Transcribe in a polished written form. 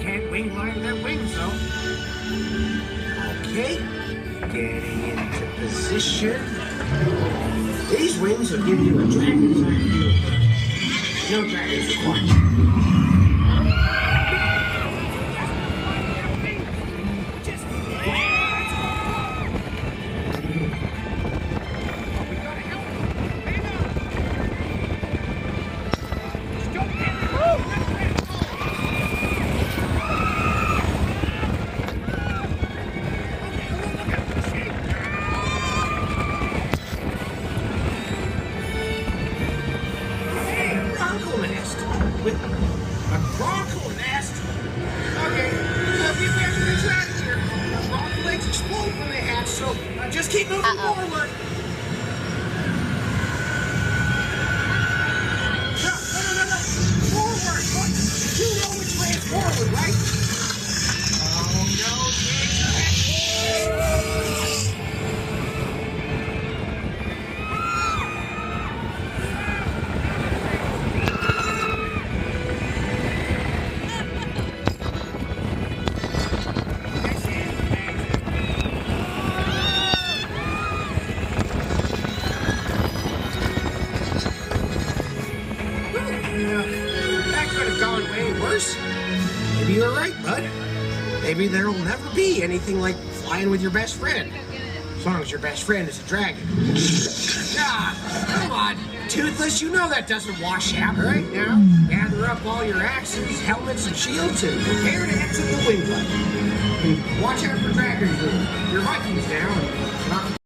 Can't winglider their wings, though. Okay, getting into position. These wings will give you a dragon's eye view. No dragons required. With a bronco nest? Okay, so if you get to the track here, bronco legs explode when they hatch, so just keep moving forward. No. Forward! What? You know which way is forward, right? Oh, no, that could have gone way worse. Maybe you're right, bud. Maybe there'll never be anything like flying with your best friend. As long as your best friend is a dragon. Ah, come on. Toothless, you know that doesn't wash out. Right now, gather up all your axes, helmets, and shields and prepare to exit the winglider. Watch out for dragon food. You're Vikings now.